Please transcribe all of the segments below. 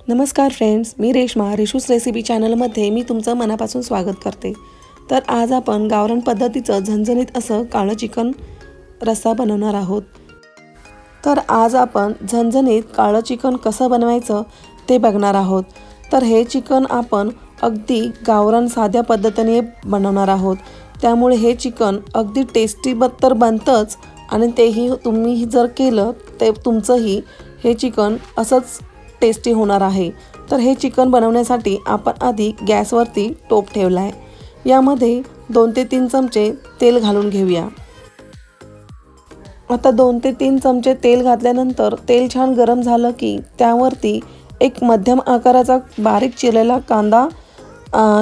नमस्कार फ्रेंड्स, मी रेश्मा रेशूस रेसिपी चॅनलमध्ये मी तुमचं मनापासून स्वागत करते। तर आज आपण गावरान पद्धतीचं झणझणीत असं काळं चिकन रस्सा बनवणार आहोत। तर आज आपण झणझणीत काळं चिकन कसं बनवायचं ते बघणार आहोत। तर हे चिकन आपण अगदी गावरान साध्या पद्धतीने बनवणार आहोत, त्यामुळे हे चिकन अगदी टेस्टी तर बनतंच आणि तेही तुम्ही जर केलं ते तुमचंही हे चिकन असंच टेस्टी होणार आहे। तर हे चिकन बनवण्यासाठी आपण आधी गॅसवरती टोप ठेवला आहे। यामध्ये 2 ते 3 चमचे तेल घालून घेऊया। आता 2 ते 3 चमचे तेल घातल्यानंतर तेल छान गरम झालं की त्यावरती एक मध्यम आकाराचा बारीक चिरलेला कांदा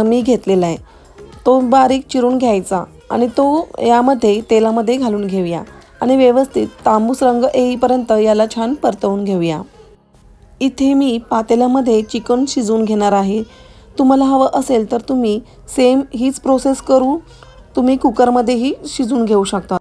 मी घेतलेला आहे। तो बारीक चिरून घ्यायचा आणि तो यामध्ये तेलामध्ये घालून घेऊया आणि व्यवस्थित तांबूस रंग येईपर्यंत याला छान परतवून घेऊया। इथे मी पातेल्यामध्ये चिकन शिजवून घेणार आहे। तुम्हाला हवं असेल तर तुम्ही सेम हीच प्रोसेस करू तुम्ही कुकरमध्येही शिजवून घेऊ शकता।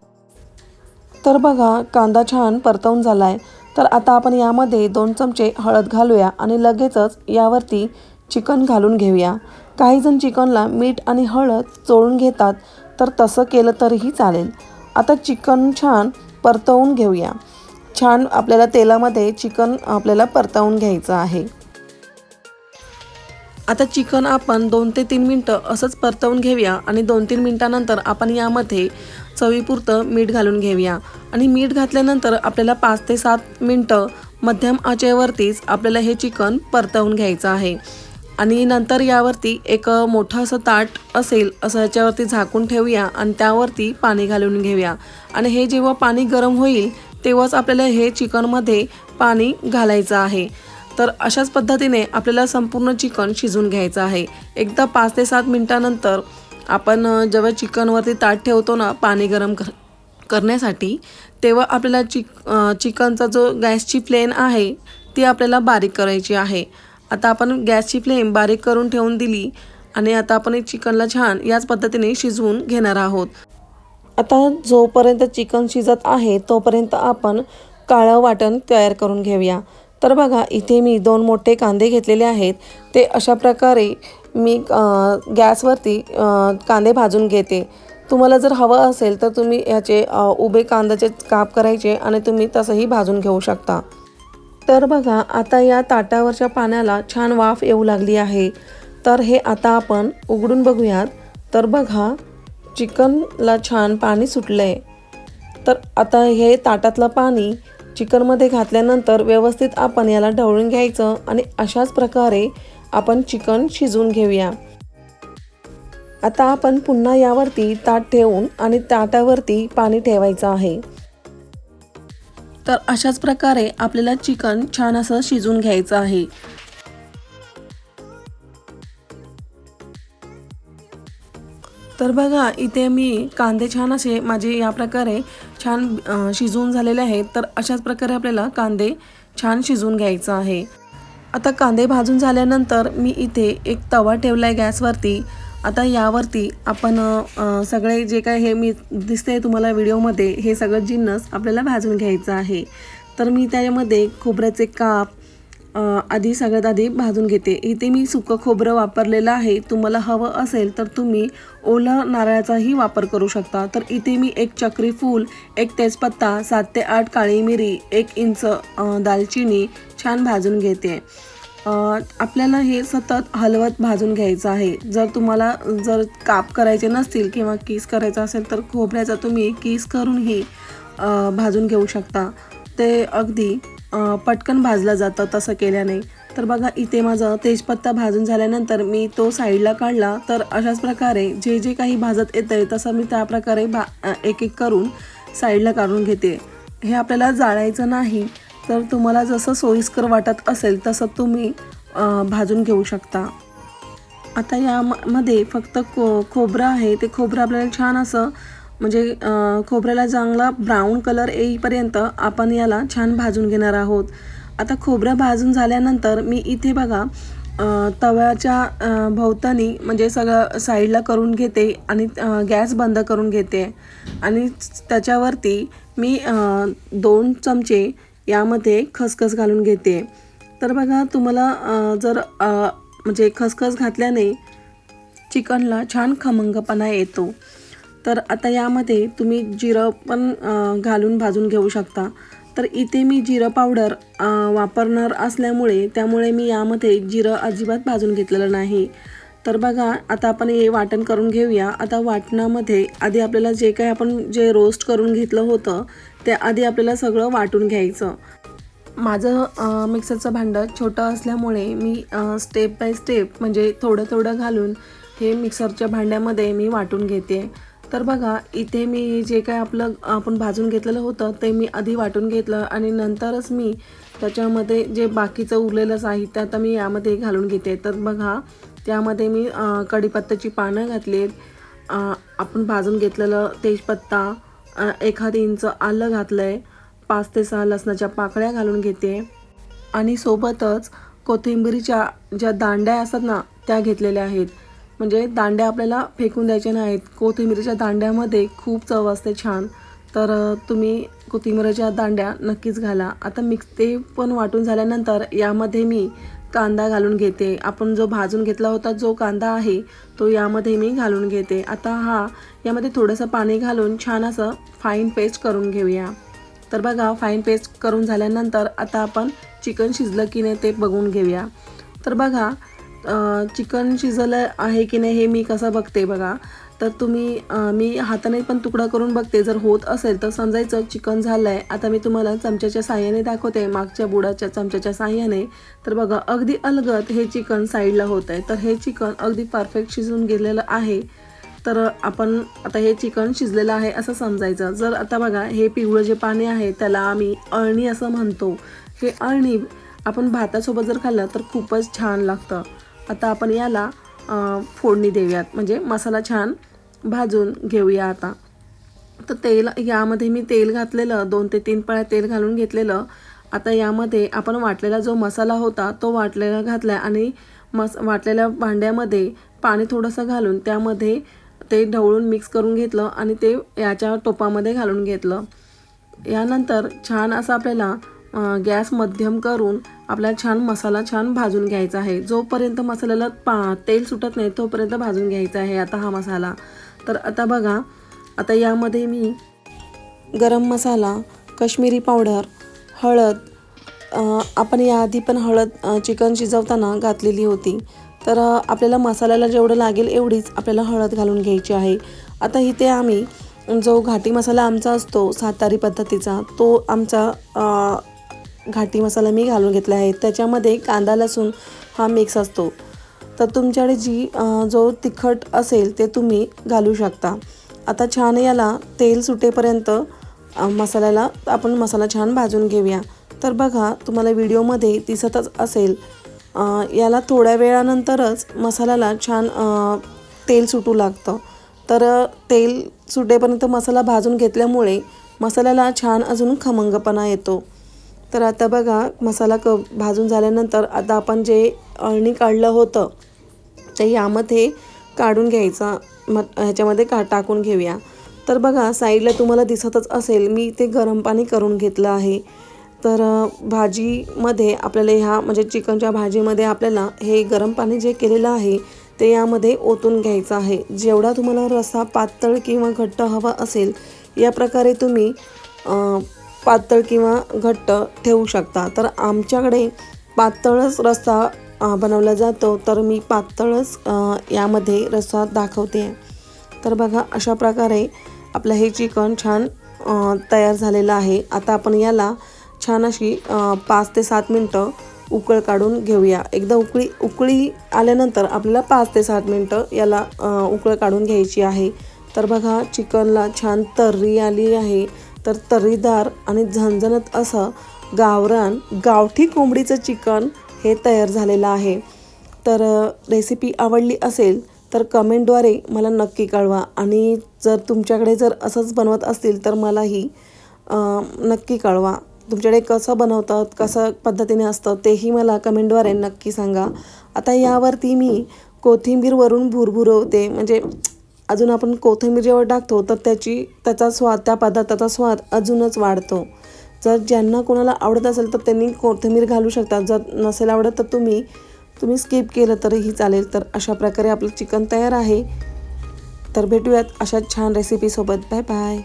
तर बघा, कांदा छान परतवून झाला आहे। तर आता आपण यामध्ये 2 चमचे हळद घालूया आणि लगेचच यावरती चिकन घालून घेऊया। काही जण चिकनला मीठ आणि हळद चोळून घेतात, तर तसं केलं तरीही चालेल। आता चिकन छान परतवून घेऊया। छान आपल्याला तेलामध्ये चिकन आपल्याला परतवून घ्यायचं आहे। आता चिकन आपण 2 ते 3 मिनिटं असंच परतवून घेऊया आणि 2-3 मिनिटांनंतर आपण यामध्ये चवीपुरतं मीठ घालून घेऊया आणि मीठ घातल्यानंतर आपल्याला 5 ते 7 मिनिटं मध्यम आचेवरतीच आपल्याला हे चिकन परतवून घ्यायचं आहे। आणि नंतर यावरती एक मोठं असं ताट असेल असं याच्यावरती झाकून ठेवूया आणि त्यावरती पाणी घालून घेऊया आणि हे जेव्हा पाणी गरम होईल तेव्हाच आपल्याला हे चिकनमध्ये पाणी घालायचं आहे। तर अशाच पद्धतीने आपल्याला संपूर्ण चिकन शिजवून घ्यायचं आहे। एकदा 5 ते 7 मिनिटांनंतर आपण जेव्हा चिकनवरती ताट ठेवतो ना पाणी गरम करण्यासाठी, तेव्हा आपल्याला चिकनचा जो गॅसची फ्लेम आहे ती आपल्याला बारीक करायची आहे। आता आपण गॅसची फ्लेम बारीक करून ठेवून दिली आणि आता आपण चिकनला छान याच पद्धतीने शिजवून घेणार आहोत। आता जोपर्यंत चिकन शिजत आहे तोपर्यंत आपण काळं वाटण तयार करून घेऊया। तर बघा, इथे मी 2 मोठे कांदे घेतलेले आहेत। ते अशा प्रकारे मी गॅसवरती कांदे भाजून घेते। तुम्हाला जर हवं असेल तर तुम्ही याचे उभे कांद्याचे काप करायचे आणि तुम्ही तसंही भाजून घेऊ शकता। तर बघा, आता या ताटावरच्या पाण्याला छान वाफ येऊ लागली आहे। तर हे आता आपण उघडून बघूयात। तर बघा, चिकनला छान पाणी सुटलंय। तर आता हे ताटातलं पाणी चिकनमध्ये घातल्यानंतर व्यवस्थित आपण याला ढवळून घ्यायचं आणि अशाच प्रकारे आपण चिकन शिजवून घेऊया। आता आपण पुन्हा यावरती ताट ठेवून आणि ताटावरती पाणी ठेवायचं आहे। तर अशाच प्रकारे आपल्याला चिकन छान असं शिजवून घ्यायचं आहे। तर बघा, इथे मी कांदे छान असे माझे या प्रकारे छान शिजवून झालेले आहेत। तर अशाच प्रकारे आपल्याला कांदे छान शिजवून घ्यायचं आहे। आता कांदे भाजून झाल्यानंतर मी इथे एक तवा ठेवला आहे गॅसवरती। आता यावरती आपण सगळे जे काय हे मी दिसते तुम्हाला व्हिडिओमध्ये हे सगळं जिन्नस आपल्याला भाजून घ्यायचं आहे। तर मी त्यामध्ये खोबऱ्याचे काप आधी सगळ्यात आधी भाजून घेते। इथे मी सुकं खोबरं वापरलेलं आहे। तुम्हाला हवं असेल तर तुम्ही ओलं नारळाचाही वापर करू शकता। तर इथे मी 1 चक्री फूल, 1 तेजपत्ता, 7 ते 8 काळी मिरी, 1 इंच दालचिनी छान भाजून घेते। आपल्याला हे सतत हलवत भाजून घ्यायचं आहे। जर तुम्हाला काप करायचे नसतील किंवा किस करायचा असेल तर खोबऱ्याचा तुम्ही किस करूनही भाजून घेऊ शकता। ते अगदी पटकन भाजलं जातं तसं केल्याने। तर बघा, इथे माझं तेजपत्ता भाजून झाल्यानंतर मी तो साईडला काढला। तर अशाच प्रकारे जे जे काही भाजत येतंय तसं मी त्या प्रकारे एक एक करून साईडला काढून घेते। हे आपल्याला जाळायचं नाही, तर तुम्हाला जसं सोयीस्कर वाटत असेल तसं तुम्ही भाजून घेऊ शकता। आता यामध्ये फक्त खोबरं आहे, ते खोबरं आपल्याला छान असं म्हणजे खोबऱ्याला चांगला ब्राऊन कलर येईपर्यंत आपण याला छान भाजून घेणार आहोत। आता खोबरं भाजून झाल्यानंतर मी इथे बघा तव्याच्या भोवतानी म्हणजे सगळं साईडला करून घेते आणि गॅस बंद करून घेते आणि त्याच्यावरती मी 2 चमचे यामध्ये खसखस घालून घेते। तर बघा तुम्हाला जर म्हणजे खसखस घातल्याने चिकनला छान खमंगपणा येतो. तर आता यामध्ये तुम्ही जिरं पण घालून भाजून घेऊ शकता. तर इथे मी जिरं पावडर वापरणार असल्यामुळे त्यामुळे मी यामध्ये जिरं अजिबात भाजून घेतलेलं नाही. तर बघा आता आपण हे वाटण करून घेऊया. आता वाटणामध्ये आधी आपल्याला जे काही आपण जे रोस्ट करून घेतलं होतं ते आधी आपल्याला सगळं वाटून घ्यायचं. माझं मिक्सरचं भांडं छोटं असल्यामुळे मी स्टेप बाय स्टेप म्हणजे थोडं थोडं घालून हे मिक्सरच्या भांड्यामध्ये मी वाटून घेते. तर बघा इथे मी जे काय आपण भाजून घेतलेलं होतं ते मी आधी वाटून घेतलं आणि नंतरच मी त्याच्यामध्ये जे बाकीचं उरलेलं साहित्य आता मी यामध्ये घालून घेते. तर बघा त्यामध्ये मी कढीपत्त्याची पानं घातलीत, आपण भाजून घेतलेलं तेजपत्ता, 1 इंच आलं घातलं आहे, 5 ते 6 लसणाच्या पाकळ्या घालून घेते आणि सोबतच कोथिंबीरीच्या ज्या दांड्या असतात ना त्या घेतलेल्या आहेत. म्हणजे दांड्या आपल्याला फेकून द्यायच्या नाहीत. कोथिंबीरीच्या दांड्यामध्ये खूप चव असते छान. तर तुम्ही कोथिंबीरीच्या दांड्या नक्कीच घाला. आता ते पण वाटून झाल्यानंतर यामध्ये मी कांदा घालून घेते. आपण जो भाजून घेतला होता जो कांदा आहे तो यामध्ये मी घालून घेते. आता यामध्ये थोडंसं पाणी घालून छान असं फाईन पेस्ट करून घेऊया. तर बघा फाईन पेस्ट करून झाल्यानंतर आता आपण चिकन शिजलं की नाही ते बघून घेऊया. तर बघा चिकन शिजलं आहे की नाही हे मी कसं बघते बघा. तर मी हाताने पण तुकडा करून बघते. जर होत असेल तर समजायचं चिकन झालं आहे. आता मी तुम्हाला चमच्याच्या साह्याने दाखवते, मागच्या बुडाच्या चमच्याच्या साह्याने. तर बघा अगदी अलगद हे चिकन साईडला होत आहे. तर हे चिकन अगदी परफेक्ट शिजून गेलेलं आहे. तर आपण आता हे चिकन शिजलेलं आहे असं समजायचं. जर आता बघा हे पिवळं जे पाणी आहे त्याला आम्ही अळणी असं म्हणतो. हे अळणी आपण भातासोबत जर खाल्लं तर खूपच छान लागतं. आता आपण याला फोडणी देऊयात, म्हणजे मसाला छान भाजून घेऊया. आता तर यामध्ये मी तेल घातलेलं 2 ते 3 पळ्या तेल घालून घेतलेलं. आता यामध्ये आपण वाटलेला जो मसाला होता तो वाटलेला घातला आणि वाटलेल्या भांड्यामध्ये पाणी थोडंसं घालून त्यामध्ये ते ढवळून मिक्स करून घेतलं आणि ते याच्या टोपामध्ये घालून घेतलं. यानंतर छान असं आपल्याला गॅस मध्यम करून आपल्याला छान मसाला छान भाजून घ्यायचा आहे. जोपर्यंत मसाल्याला तेल सुटत नाही तोपर्यंत भाजून घ्यायचा आहे आता हा मसाला. तर आता बघा आता यामध्ये मी गरम मसाला, काश्मीरी पावडर, हळद, आपण याआधी पण हळद चिकन शिजवताना घातलेली होती. तर आपल्याला मसाल्याला जेवढं लागेल एवढीच आपल्याला हळद घालून घ्यायची आहे. आता इथे आम्ही जो घाटी मसाला आमचा असतो सातारी पद्धतीचा तो आमचा घाटी मसाला मी घालून घेतला आहे. त्याच्यामध्ये कांदा लसूण हा मिक्स असतो. तर तुमच्याकडे जो तिखट असेल ते तुम्ही घालू शकता. आता छान याला तेल सुटेपर्यंत आपण मसाला छान भाजून घेऊया. तर बघा तुम्हाला व्हिडिओमध्ये दिसतच असेल याला थोड्या वेळानंतरच मसाल्याला छान तेल सुटू लागतं. तर तेल सुटेपर्यंत मसाला भाजून घेतल्यामुळे मसाल्याला छान अजून खमंगपणा येतो. तर आता बघा मसाला भाजून झाल्यानंतर आता आपण जे अळणी काढलं होतं ते यामध्ये काढून घ्यायचा, ह्याच्यामध्ये टाकून घेऊया. तर बघा साईडला तुम्हाला दिसतच असेल मी ते गरम पाणी करून घेतलं आहे. तर भाजीमध्ये आपल्याला म्हणजे चिकनच्या भाजीमध्ये आपल्याला हे गरम पाणी जे केलेलं आहे ते यामध्ये ओतून घ्यायचं आहे. जेवढा तुम्हाला रस्सा पातळ किंवा घट्ट हवा असेल या प्रकारे तुम्ही पातळ किंवा घट्ट ठेवू शकता. तर आमच्याकडे पातळच रस्सा बनवला जातो तर मी पातळच यामध्ये रस्सा दाखवते. तर बघा अशा प्रकारे आपलं हे चिकन छान तयार झालेलं आहे. आता आपण याला छान अशी 5 ते 7 मिनटं उकळ काढून घेऊया. एकदा उकळी आल्यानंतर आपल्याला 5 ते 7 मिनटं याला उकळ काढून घ्यायची आहे. तर बघा चिकनला छान तर्री आली आहे. तर तर्रीदार आणि झणझणीत असं गावरान गावठी कोंबडीचं चिकन हे तयार झालेलं आहे. तर रेसिपी आवडली असेल तर कमेंटद्वारे मला नक्की कळवा आणि जर तुमच्याकडे जर असंच बनवत असतील तर मलाही नक्की कळवा. तुमच्याकडे कसं बनवतात, कसं पद्धतीने असतं तेही मला कमेंटद्वारे नक्की सांगा. आता यावरती मी कोथिंबीर वरून भुरभुरवते, म्हणजे अजून आपण कोथिंबीर जेव्हा टाकतो तर त्याचा स्वाद, त्या पदार्थाचा स्वाद अजूनच वाढतो. जर ज्यांना कोणाला आवडत असेल तर त्यांनी कोथिंबीर घालू शकतात, जर नसेल आवडत तर तुम्ही स्किप केलं तरीही चालेल. तर अशा प्रकारे आपलं चिकन तयार आहे. तर भेटूयात अशा छान रेसिपीसोबत. Bye bye.